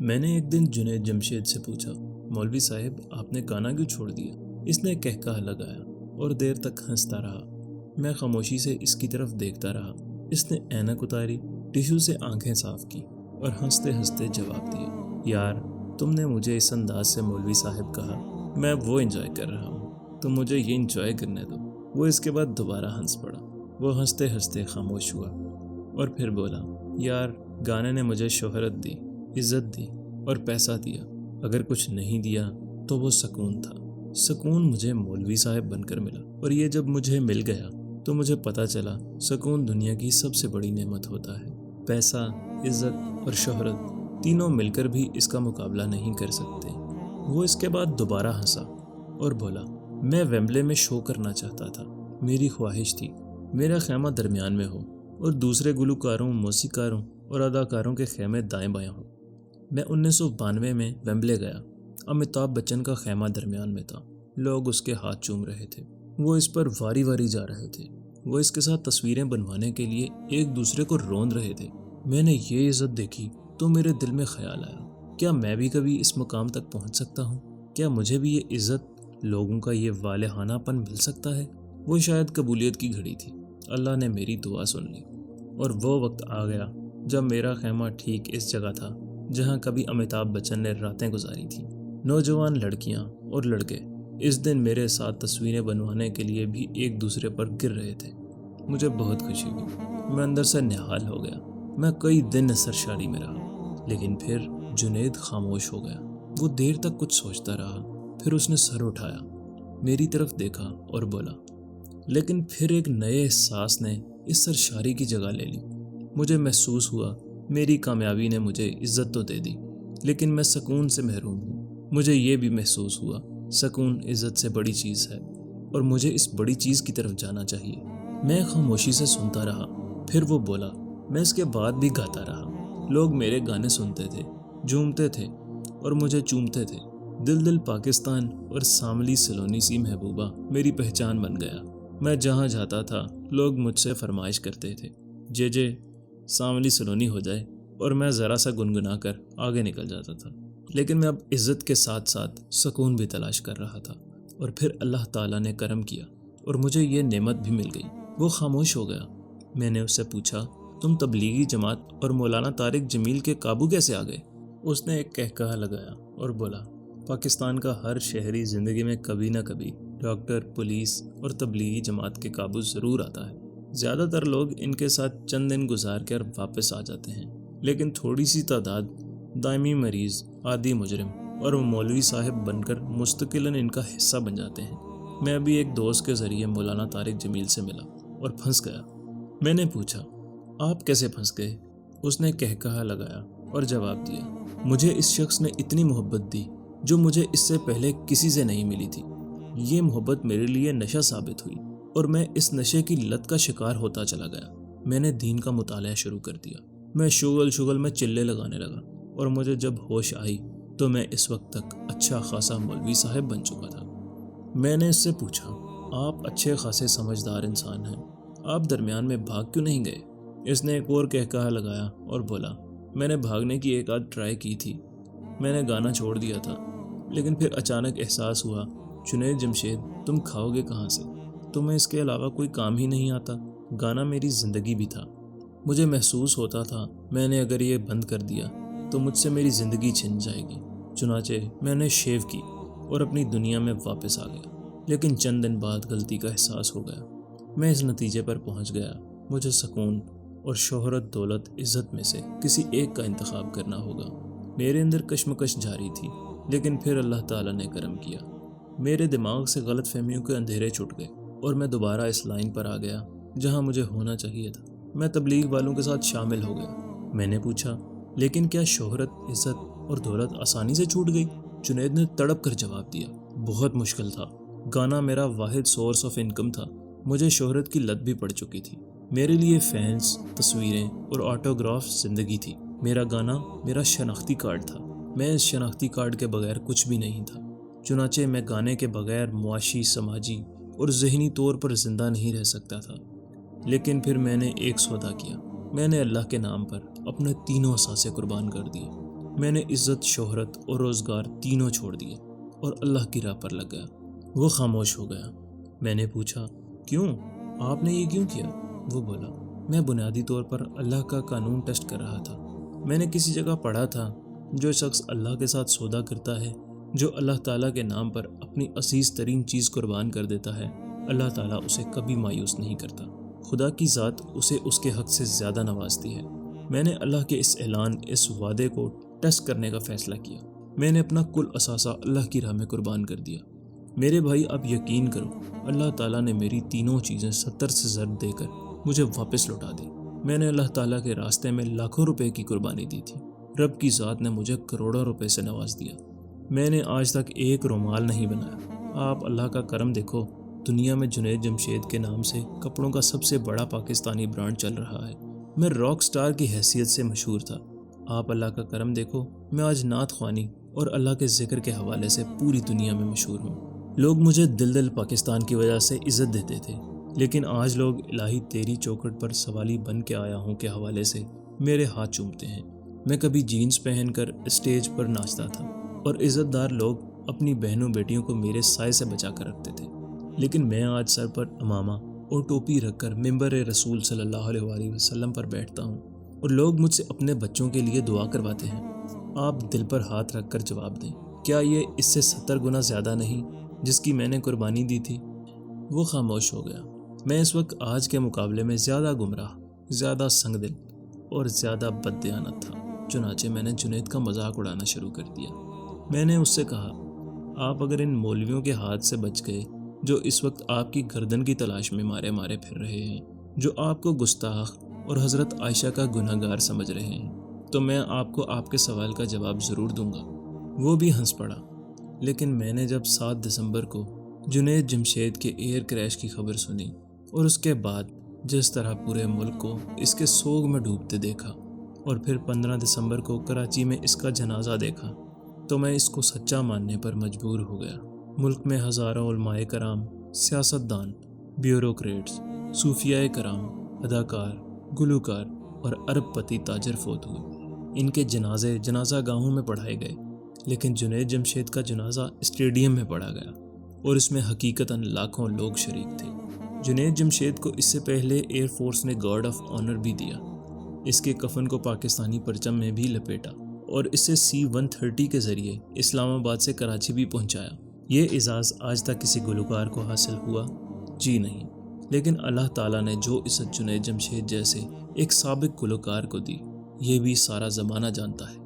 میں نے ایک دن جنید جمشید سے پوچھا، مولوی صاحب آپ نے گانا کیوں چھوڑ دیا؟ اس نے کہکہا لگایا اور دیر تک ہنستا رہا۔ میں خاموشی سے اس کی طرف دیکھتا رہا۔ اس نے اینک اتاری، ٹیشو سے آنکھیں صاف کی اور ہنستے ہنستے جواب دیا، یار تم نے مجھے اس انداز سے مولوی صاحب کہا، میں وہ انجوائے کر رہا ہوں، تم مجھے یہ انجوائے کرنے دو۔ وہ اس کے بعد دوبارہ ہنس پڑا۔ وہ ہنستے ہنستے خاموش ہوا اور پھر بولا، یار گانے نے مجھے شہرت دی، عزت دی اور پیسہ دیا، اگر کچھ نہیں دیا تو وہ سکون تھا۔ سکون مجھے مولوی صاحب بن کر ملا، اور یہ جب مجھے مل گیا تو مجھے پتہ چلا سکون دنیا کی سب سے بڑی نعمت ہوتا ہے۔ پیسہ، عزت اور شہرت تینوں مل کر بھی اس کا مقابلہ نہیں کر سکتے۔ وہ اس کے بعد دوبارہ ہنسا اور بولا، میں ویمبلے میں شو کرنا چاہتا تھا، میری خواہش تھی میرا خیمہ درمیان میں ہو اور دوسرے گلوکاروں، موسیقاروں اور اداکاروں کے خیمے دائیں بائیں ہوں۔ میں 1992 میں ویمبلے گیا۔ امیتابھ بچن کا خیمہ درمیان میں تھا، لوگ اس کے ہاتھ چوم رہے تھے، وہ اس پر واری واری جا رہے تھے، وہ اس کے ساتھ تصویریں بنوانے کے لیے ایک دوسرے کو روند رہے تھے۔ میں نے یہ عزت دیکھی تو میرے دل میں خیال آیا، کیا میں بھی کبھی اس مقام تک پہنچ سکتا ہوں؟ کیا مجھے بھی یہ عزت، لوگوں کا یہ والہانہ پن مل سکتا ہے؟ وہ شاید قبولیت کی گھڑی تھی۔ اللہ نے میری دعا سن لی اور وہ وقت آ گیا جب میرا خیمہ ٹھیک اس جگہ تھا جہاں کبھی امیتابھ بچن نے راتیں گزاری تھیں۔ نوجوان لڑکیاں اور لڑکے اس دن میرے ساتھ تصویریں بنوانے کے لیے بھی ایک دوسرے پر گر رہے تھے۔ مجھے بہت خوشی ہوئی، میں اندر سے نہال ہو گیا۔ میں کئی دن سرشاری میں رہا، لیکن پھر جنید خاموش ہو گیا۔ وہ دیر تک کچھ سوچتا رہا، پھر اس نے سر اٹھایا، میری طرف دیکھا اور بولا، لیکن پھر ایک نئے احساس نے اس سرشاری کی جگہ لے لی۔ مجھے محسوس ہوا میری کامیابی نے مجھے عزت تو دے دی، لیکن میں سکون سے محروم ہوں۔ مجھے یہ بھی محسوس ہوا سکون عزت سے بڑی چیز ہے اور مجھے اس بڑی چیز کی طرف جانا چاہیے۔ میں خاموشی سے سنتا رہا، پھر وہ بولا، میں اس کے بعد بھی گاتا رہا۔ لوگ میرے گانے سنتے تھے، جھومتے تھے اور مجھے چومتے تھے۔ دل دل پاکستان اور ساملی سلونی سی محبوبہ میری پہچان بن گیا۔ میں جہاں جاتا تھا لوگ مجھ سے فرمائش کرتے تھے، جے ساملی سلونی ہو جائے، اور میں ذرا سا گنگنا کر آگے نکل جاتا تھا۔ لیکن میں اب عزت کے ساتھ ساتھ سکون بھی تلاش کر رہا تھا، اور پھر اللہ تعالیٰ نے کرم کیا اور مجھے یہ نعمت بھی مل گئی۔ وہ خاموش ہو گیا۔ میں نے اس سے پوچھا، تم تبلیغی جماعت اور مولانا طارق جمیل کے قابو کیسے آ گئے؟ اس نے ایک کہکہا لگایا اور بولا، پاکستان کا ہر شہری زندگی میں کبھی نہ کبھی ڈاکٹر، پولیس اور تبلیغی جماعت کے قابو ضرور آتا ہے۔ زیادہ تر لوگ ان کے ساتھ چند دن گزار کر واپس آ جاتے ہیں، لیکن تھوڑی سی تعداد دائمی مریض، عادی مجرم اور مولوی صاحب بن کر مستقلاً ان کا حصہ بن جاتے ہیں۔ میں ابھی ایک دوست کے ذریعے مولانا طارق جمیل سے ملا اور پھنس گیا۔ میں نے پوچھا، آپ کیسے پھنس گئے؟ اس نے کہکہا لگایا اور جواب دیا، مجھے اس شخص نے اتنی محبت دی جو مجھے اس سے پہلے کسی سے نہیں ملی تھی۔ یہ محبت میرے لیے نشہ ثابت ہوئی اور میں اس نشے کی لت کا شکار ہوتا چلا گیا۔ میں نے دین کا مطالعہ شروع کر دیا۔ میں شغل میں چلے لگانے لگا، اور مجھے جب ہوش آئی تو میں اس وقت تک اچھا خاصا مولوی صاحب بن چکا تھا۔ میں نے اس سے پوچھا، آپ اچھے خاصے سمجھدار انسان ہیں، آپ درمیان میں بھاگ کیوں نہیں گئے؟ اس نے ایک اور کہکہا لگایا اور بولا، میں نے بھاگنے کی ایک آدھ ٹرائی کی تھی، میں نے گانا چھوڑ دیا تھا، لیکن پھر اچانک احساس ہوا، جنید جمشید تم کھاؤ گے کہاں سے؟ تمہیں اس کے علاوہ کوئی کام ہی نہیں آتا۔ گانا میری زندگی بھی تھا۔ مجھے محسوس ہوتا تھا میں نے اگر یہ بند کر دیا تو مجھ سے میری زندگی چھن جائے گی۔ چنانچہ میں نے شیو کی اور اپنی دنیا میں واپس آ گیا، لیکن چند دن بعد غلطی کا احساس ہو گیا۔ میں اس نتیجے پر پہنچ گیا، مجھے سکون اور شہرت، دولت، عزت میں سے کسی ایک کا انتخاب کرنا ہوگا۔ میرے اندر کشمکش جاری تھی، لیکن پھر اللہ تعالیٰ نے کرم کیا۔ میرے دماغ سے غلط فہمیوں کے اندھیرے چھٹ گئے اور میں دوبارہ اس لائن پر آ گیا جہاں مجھے ہونا چاہیے تھا۔ میں تبلیغ والوں کے ساتھ شامل ہو گیا۔ میں نے پوچھا، لیکن کیا شہرت، عزت اور دولت آسانی سے چھوٹ گئی؟ جنید نے تڑپ کر جواب دیا، بہت مشکل تھا۔ گانا میرا واحد سورس آف انکم تھا۔ مجھے شہرت کی لت بھی پڑ چکی تھی۔ میرے لیے فینس، تصویریں اور آٹوگراف زندگی تھی۔ میرا گانا میرا شناختی کارڈ تھا۔ میں اس شناختی کارڈ کے بغیر کچھ بھی نہیں تھا۔ چنانچہ میں گانے کے بغیر معاشی، سماجی اور ذہنی طور پر زندہ نہیں رہ سکتا تھا۔ لیکن پھر میں نے ایک سودا کیا۔ میں نے اللہ کے نام پر اپنے تینوں اثاثے قربان کر دیے۔ میں نے عزت، شہرت اور روزگار تینوں چھوڑ دیے اور اللہ کی راہ پر لگ گیا۔ وہ خاموش ہو گیا۔ میں نے پوچھا، کیوں؟ آپ نے یہ کیوں کیا؟ وہ بولا، میں بنیادی طور پر اللہ کا قانون ٹیسٹ کر رہا تھا۔ میں نے کسی جگہ پڑھا تھا، جو شخص اللہ کے ساتھ سودا کرتا ہے، جو اللہ تعالیٰ کے نام پر اپنی عزیز ترین چیز قربان کر دیتا ہے، اللہ تعالیٰ اسے کبھی مایوس نہیں کرتا۔ خدا کی ذات اسے اس کے حق سے زیادہ نوازتی ہے۔ میں نے اللہ کے اس اعلان، اس وعدے کو ٹیسٹ کرنے کا فیصلہ کیا۔ میں نے اپنا کل اثاثہ اللہ کی راہ میں قربان کر دیا۔ میرے بھائی، اب یقین کرو، اللہ تعالیٰ نے میری تینوں چیزیں 70 سے ضرب دے کر مجھے واپس لوٹا دی۔ میں نے اللہ تعالیٰ کے راستے میں لاکھوں روپے کی قربانی دی تھی۔ رب کی ذات نے مجھے کروڑوں روپے سے نواز دیا۔ میں نے آج تک ایک رومال نہیں بنایا۔ آپ اللہ کا کرم دیکھو، دنیا میں جنید جمشید کے نام سے کپڑوں کا سب سے بڑا پاکستانی برانڈ چل رہا ہے۔ میں راک سٹار کی حیثیت سے مشہور تھا۔ آپ اللہ کا کرم دیکھو، میں آج نعت خوانی اور اللہ کے ذکر کے حوالے سے پوری دنیا میں مشہور ہوں۔ لوگ مجھے دل پاکستان کی وجہ سے عزت دیتے تھے، لیکن آج لوگ الہی تیری چوکھٹ پر سوالی بن کے آیا ہوں کے حوالے سے میرے ہاتھ چومتے ہیں۔ میں کبھی جینز پہن کر اسٹیج پر ناچتا تھا اور عزت دار لوگ اپنی بہنوں بیٹیوں کو میرے سائے سے بچا کر رکھتے تھے، لیکن میں آج سر پر امامہ اور ٹوپی رکھ کر ممبر رسول صلی اللہ علیہ وآلہ وسلم پر بیٹھتا ہوں اور لوگ مجھ سے اپنے بچوں کے لیے دعا کرواتے ہیں۔ آپ دل پر ہاتھ رکھ کر جواب دیں، کیا یہ اس سے 70 گنا زیادہ نہیں جس کی میں نے قربانی دی تھی؟ وہ خاموش ہو گیا۔ میں اس وقت آج کے مقابلے میں زیادہ گمراہ، زیادہ سنگ دل اور زیادہ بددیانت تھا۔ چنانچہ میں نے جنید کا مذاق اڑانا شروع کر دیا۔ میں نے اس سے کہا، آپ اگر ان مولویوں کے ہاتھ سے بچ گئے جو اس وقت آپ کی گردن کی تلاش میں مارے مارے پھر رہے ہیں، جو آپ کو گستاخ اور حضرت عائشہ کا گناہ گار سمجھ رہے ہیں، تو میں آپ کو آپ کے سوال کا جواب ضرور دوں گا۔ وہ بھی ہنس پڑا۔ لیکن میں نے جب 7 دسمبر کو جنید جمشید کے ایئر کریش کی خبر سنی اور اس کے بعد جس طرح پورے ملک کو اس کے سوگ میں ڈوبتے دیکھا اور پھر 15 دسمبر کو کراچی میں اس کا جنازہ دیکھا، تو میں اس کو سچا ماننے پر مجبور ہو گیا۔ ملک میں ہزاروں علماء کرام، سیاستدان، بیوروکریٹس، صوفیاء کرام، اداکار، گلوکار اور ارب پتی تاجر فوت ہوئے۔ ان کے جنازے جنازہ گاہوں میں پڑھائے گئے، لیکن جنید جمشید کا جنازہ اسٹیڈیم میں پڑھا گیا اور اس میں حقیقتاً لاکھوں لوگ شریک تھے۔ جنید جمشید کو اس سے پہلے ایئر فورس نے گارڈ آف آنر بھی دیا، اس کے کفن کو پاکستانی پرچم میں بھی لپیٹا اور اسے C-130 کے ذریعے اسلام آباد سے کراچی بھی پہنچایا۔ یہ اعزاز آج تک کسی گلوکار کو حاصل ہوا؟ جی نہیں، لیکن اللہ تعالیٰ نے جو عزت جنید جمشید جیسے ایک سابق گلوکار کو دی، یہ بھی سارا زمانہ جانتا ہے،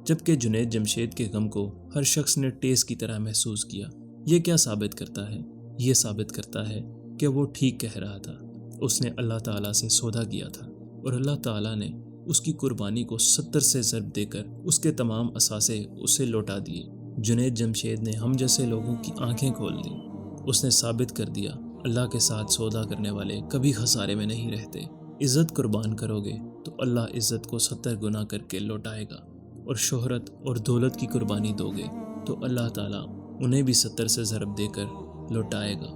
جبکہ جنید جمشید کے غم کو ہر شخص نے ٹیس کی طرح محسوس کیا۔ یہ کیا ثابت کرتا ہے؟ یہ ثابت کرتا ہے کہ وہ ٹھیک کہہ رہا تھا۔ اس نے اللہ تعالیٰ سے سودا کیا تھا اور اللہ تعالیٰ نے اس کی قربانی کو 70 سے ضرب دے کر اس کے تمام اثاثے اسے لوٹا دیے۔ جنید جمشید نے ہم جیسے لوگوں کی آنکھیں کھول دیں۔ اس نے ثابت کر دیا، اللہ کے ساتھ سودا کرنے والے کبھی خسارے میں نہیں رہتے۔ عزت قربان کرو گے تو اللہ عزت کو 70 گنا کر کے لوٹائے گا، اور شہرت اور دولت کی قربانی دو گے تو اللہ تعالیٰ انہیں بھی 70 سے ضرب دے کر لوٹائے گا۔